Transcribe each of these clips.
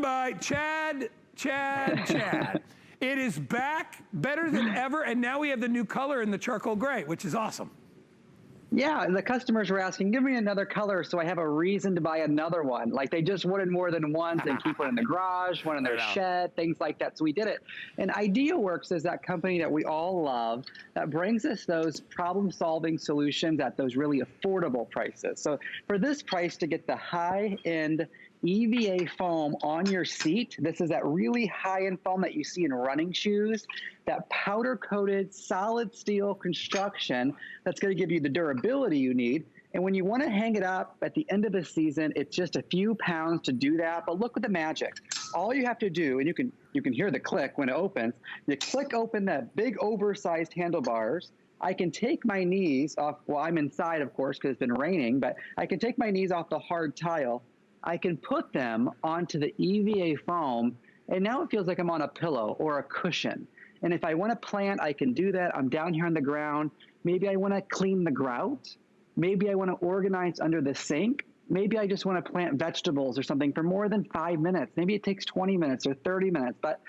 by Chad. It is back, better than ever, and now we have the new color in the charcoal gray, which is awesome. Yeah, the customers were asking, give me another color so I have a reason to buy another one. Like they just wanted more than one and keep one in the garage, one in their shed, things like that. So we did it. And IdeaWorks is that company that we all love that brings us those problem-solving solutions at those really affordable prices. So for this price to get the high-end EVA foam on your seat. This is that really high-end foam that you see in running shoes, that powder-coated solid steel construction that's going to give you the durability you need. And when you want to hang it up at the end of the season, it's just a few pounds to do that. But look at the magic. All you have to do, and you can hear the click when it opens, you click open that big oversized handlebars. I can take my knees off, well, I'm inside, of course, because it's been raining, but I can take my knees off the hard tile. I can put them onto the EVA foam, and now it feels like I'm on a pillow or a cushion. And if I want to plant, I can do that. I'm down here on the ground. Maybe I want to clean the grout. Maybe I want to organize under the sink. Maybe I just want to plant vegetables or something for more than 5 minutes. Maybe it takes 20 minutes or 30 minutes. But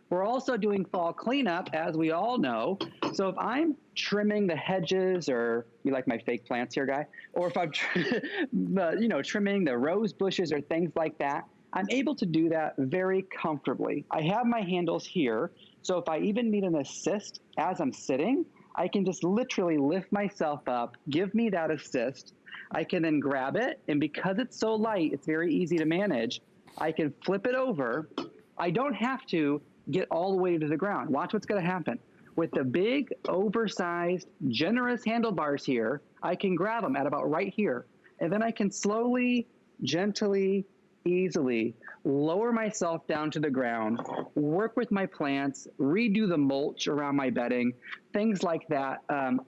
we're also doing fall cleanup, as we all know. So if I'm trimming the hedges, or you like my fake plants here, Guy? Or if I'm trimming the rose bushes or things like that, I'm able to do that very comfortably. I have my handles here. So if I even need an assist as I'm sitting, I can just literally lift myself up, give me that assist. I can then grab it. And because it's so light, it's very easy to manage. I can flip it over. I don't have to get all the way to the ground. Watch what's going to happen. With the big, oversized, generous handlebars here, I can grab them at about right here. And then I can slowly, gently, easily lower myself down to the ground, work with my plants, redo the mulch around my bedding, things like that.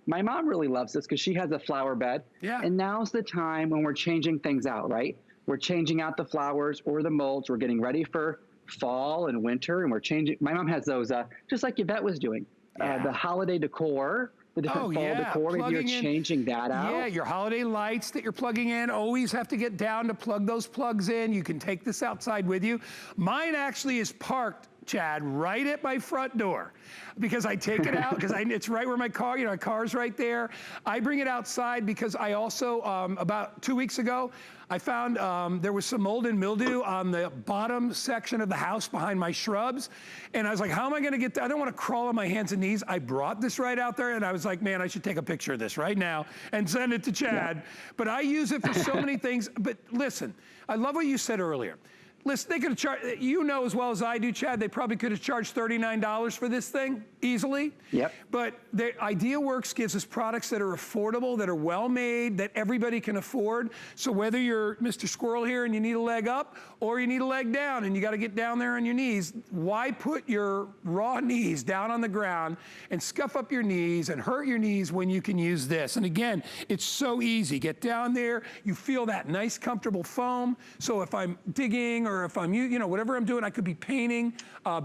My mom really loves this because she has a flower bed. Yeah. And now's the time when we're changing things out, right? We're changing out the flowers or the mulch. We're getting ready for fall and winter, and we're changing. My mom has those, just like Yvette was doing, the holiday decor, the different fall decor. Maybe you're changing that out. Yeah, your holiday lights that you're plugging in, always have to get down to plug those plugs in. You can take this outside with you. Mine actually is parked, Chad, right at my front door, because I take it out because it's right where my car, my car's right there. I bring it outside because I also, about 2 weeks ago, I found there was some mold and mildew on the bottom section of the house behind my shrubs. And I was like, how am I gonna get that? I don't wanna crawl on my hands and knees. I brought this right out there, and I was like, man, I should take a picture of this right now and send it to Chad. Yeah. But I use it for so many things. But listen, I love what you said earlier. Listen, they could have charged, you know as well as I do, Chad, they probably could have charged $39 for this thing easily. Yep. But IdeaWorks gives us products that are affordable, that are well made, that everybody can afford. So whether you're Mr. Squirrel here and you need a leg up, or you need a leg down and you got to get down there on your knees, why put your raw knees down on the ground and scuff up your knees and hurt your knees when you can use this? And again, it's so easy. Get down there, you feel that nice, comfortable foam. So if I'm digging, or if I'm, whatever I'm doing, I could be painting,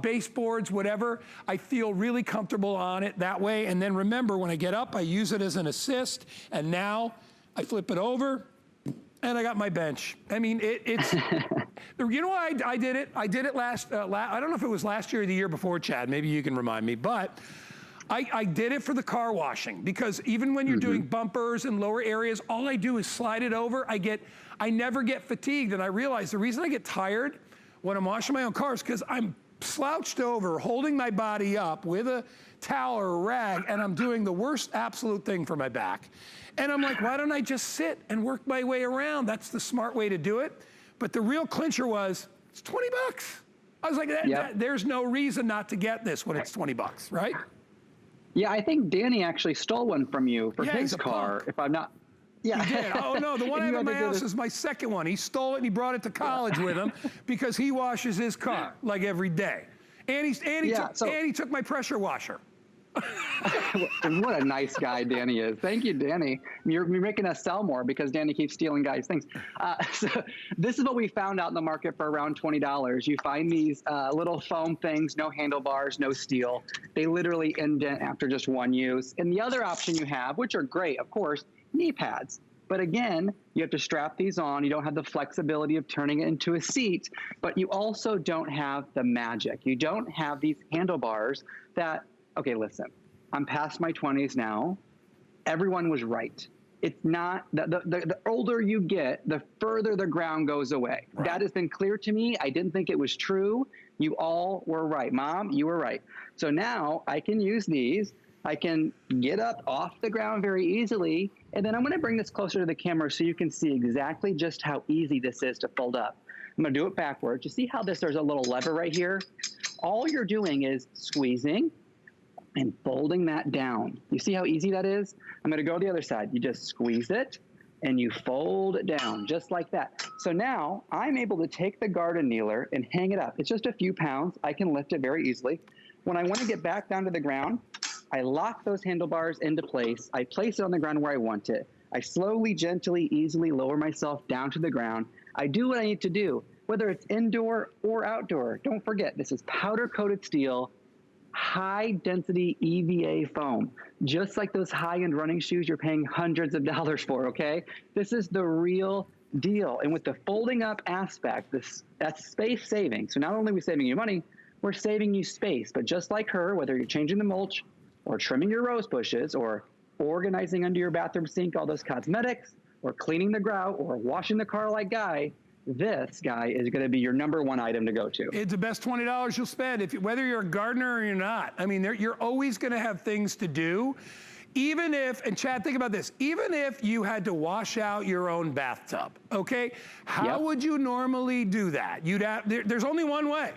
baseboards, whatever. I feel really comfortable on it that way. And then remember, when I get up, I use it as an assist. And now I flip it over and I got my bench. I mean, it's, you know why I did it? I did it I don't know if it was last year or the year before, Chad. Maybe you can remind me. But I did it for the car washing, because even when you're doing bumpers and lower areas, all I do is slide it over. I never get fatigued, and I realize the reason I get tired when I'm washing my own car is because I'm slouched over, holding my body up with a towel or a rag, and I'm doing the worst absolute thing for my back. And I'm like, why don't I just sit and work my way around? That's the smart way to do it. But the real clincher was, it's 20 bucks. I was like, there's no reason not to get this when it's 20 bucks, right? Yeah, I think Danny actually stole one from you for his car, if I'm not. Yeah. He did. Oh no, the one I have in my house is my second one. He stole it and he brought it to college with him because he washes his car like every day. And he took my pressure washer. What a nice guy Danny is. Thank you, Danny. You're making us sell more because Danny keeps stealing guys' things. So this is what we found out in the market for around $20. You find these little foam things, no handlebars, no steel. They literally indent after just one use. And the other option you have, which are great, of course, knee pads. But again, you have to strap these on. You don't have the flexibility of turning it into a seat, but you also don't have the magic. You don't have these handlebars that, okay, listen, I'm past my 20s now. Everyone was right. It's not, the older you get, the further the ground goes away. Right. That has been clear to me. I didn't think it was true. You all were right. Mom, you were right. So now I can use these. I can get up off the ground very easily. And then I'm going to bring this closer to the camera so you can see exactly just how easy this is to fold up. I'm going to do it backwards. You see how there's a little lever right here? All you're doing is squeezing and folding that down. You see how easy that is? I'm going to go to the other side. You just squeeze it and you fold it down just like that. So now I'm able to take the garden kneeler and hang it up. It's just a few pounds. I can lift it very easily. When I want to get back down to the ground, I lock those handlebars into place. I place it on the ground where I want it. I slowly, gently, easily lower myself down to the ground. I do what I need to do, whether it's indoor or outdoor. Don't forget, this is powder-coated steel, high-density EVA foam, just like those high-end running shoes you're paying hundreds of dollars for, okay? This is the real deal. And with the folding up aspect, that's space saving. So not only are we saving you money, we're saving you space. But just like her, whether you're changing the mulch, or trimming your rose bushes, or organizing under your bathroom sink all those cosmetics, or cleaning the grout, or washing the car like Guy, this guy is going to be your #1 item to go to. It's the best $20 you'll spend, whether you're a gardener or you're not. I mean, you're always going to have things to do. Even if, and Chad, think about this, even if you had to wash out your own bathtub, okay? How would you normally do that? There's only one way.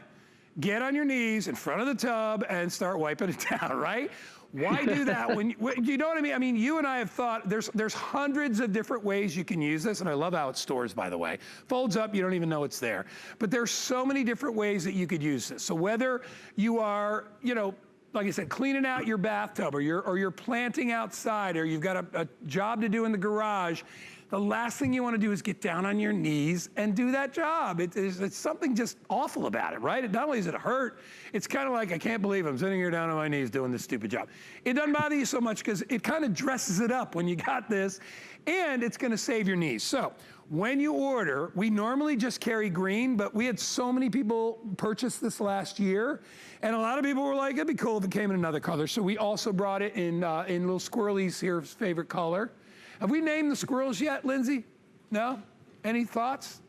Get on your knees in front of the tub and start wiping it down, right? Why do that when you know what I mean? I mean, you and I have thought there's hundreds of different ways you can use this, and I love how it stores, by the way. Folds up, you don't even know it's there. But there's so many different ways that you could use this. So whether you are, you know, like I said, cleaning out your bathtub, or you're planting outside, or you've got a job to do in the garage, the last thing you want to do is get down on your knees and do that job. It's something just awful about it, right? Not only does it hurt, it's kind of like, I can't believe I'm sitting here down on my knees doing this stupid job. It doesn't bother you so much because it kind of dresses it up when you got this, and it's going to save your knees. So when you order, we normally just carry green, but we had so many people purchase this last year, and a lot of people were like, it'd be cool if it came in another color. So we also brought it in little squirrelies here's favorite color. Have we named the squirrels yet, Lindsay? No? Any thoughts?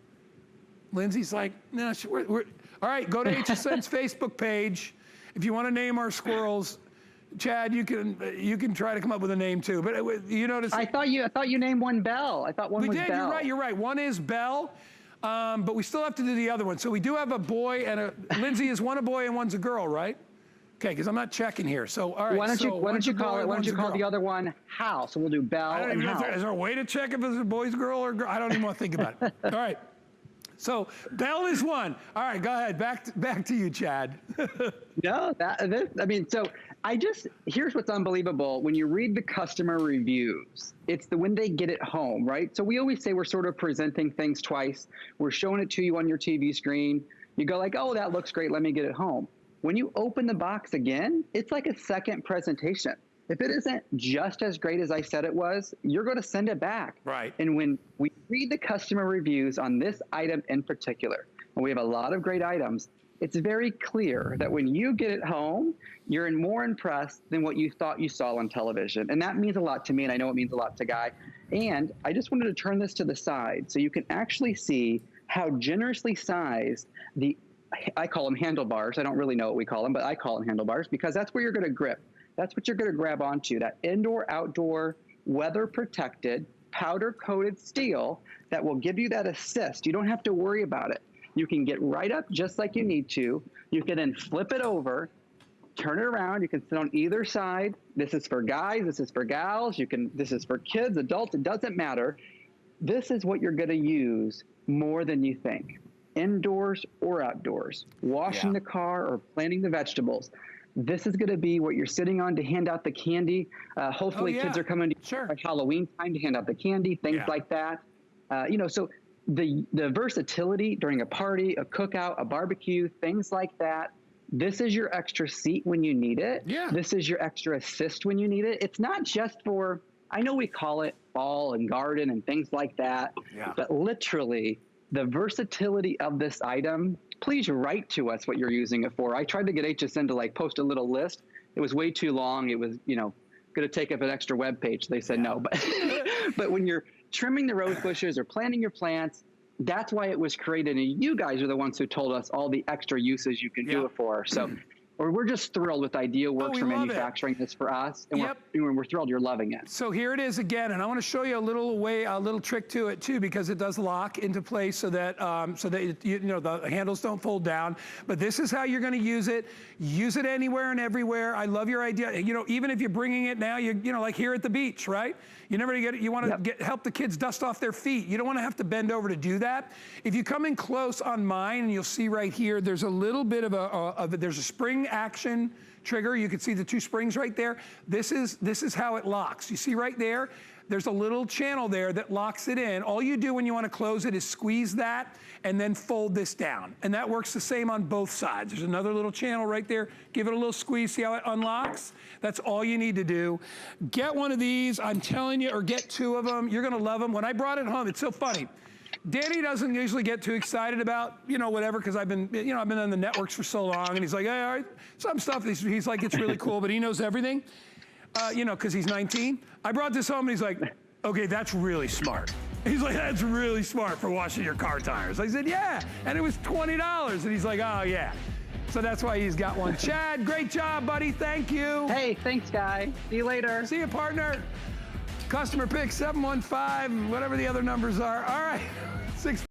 Lindsay's like, no, we're all right, go to HSN's Facebook page. If you want to name our squirrels, Chad, you can try to come up with a name too. But you notice, I thought you named one Belle. I thought one was Belle. We did. You're right. One is Belle, but we still have to do the other one. So we do have a boy and a Lindsay. Is one a boy and one's a girl, right? Okay, because I'm not checking here. So all right. Why don't you call the other one Hal? So we'll do Belle and Hal. Is there a way to check if it's a boy's girl or girl? I don't even want to think about it. All right. So Belle is one. All right, go ahead. Back to you, Chad. No, here's what's unbelievable. When you read the customer reviews, it's when they get it home, right? So we always say we're sort of presenting things twice. We're showing it to you on your TV screen. You go like, oh, that looks great. Let me get it home. When you open the box again, it's like a second presentation. If it isn't just as great as I said it was, you're going to send it back. Right. And when we read the customer reviews on this item in particular, and we have a lot of great items, it's very clear that when you get it home, you're more impressed than what you thought you saw on television. And that means a lot to me, and I know it means a lot to Guy. And I just wanted to turn this to the side so you can actually see how generously sized I call them handlebars. I don't really know what we call them, but I call them handlebars because that's where you're going to grip. That's what you're going to grab onto, that indoor, outdoor, weather-protected, powder-coated steel that will give you that assist. You don't have to worry about it. You can get right up just like you need to. You can then flip it over, turn it around. You can sit on either side. This is for guys. This is for gals. This is for kids, adults. It doesn't matter. This is what you're going to use more than you think. Indoors or outdoors, washing the car or planting the vegetables. This is going to be what you're sitting on to hand out the candy. Hopefully kids are coming to Halloween time to hand out the candy, things like that. So the versatility during a party, a cookout, a barbecue, things like that. This is your extra seat when you need it. Yeah. This is your extra assist when you need it. It's not just for I know we call it fall and garden and things like that, but literally the versatility of this item, please write to us what you're using it for. I tried to get HSN to like post a little list. It was way too long. It was, you know, going to take up an extra web page. They said no, but, but when you're trimming the rose bushes or planting your plants, that's why it was created. And you guys are the ones who told us all the extra uses you can do it for. So we're just thrilled with Idea Works for manufacturing this for us. And we're thrilled you're loving it. So here it is again. And I want to show you a little trick to it too, because it does lock into place so that, the handles don't fold down. But this is how you're going to use it. Use it anywhere and everywhere. I love your idea. You know, even if you're bringing it now, like here at the beach, right? You never get it. You want to help the kids dust off their feet. You don't want to have to bend over to do that. If you come in close on mine, and you'll see right here, there's a little bit of there's a spring action trigger. You can see the 2 springs right there. This is how it locks. You see right there? There's a little channel there that locks it in. All you do when you want to close it is squeeze that and then fold this down. And that works the same on both sides. There's another little channel right there. Give it a little squeeze. See how it unlocks? That's all you need to do. Get one of these, I'm telling you, or get 2 of them. You're going to love them. When I brought it home, it's so funny. Danny doesn't usually get too excited about, whatever, because I've been on the networks for so long, and he's like, hey, all right, some stuff, he's like, it's really cool, but he knows everything, because he's 19. I brought this home, and he's like, okay, that's really smart. He's like, that's really smart for washing your car tires. I said, yeah, and it was $20, and he's like, oh, yeah. So that's why he's got one. Chad, great job, buddy, thank you. Hey, thanks, Guy. See you later. See you, partner. Customer pick 715, whatever the other numbers are. All right, 6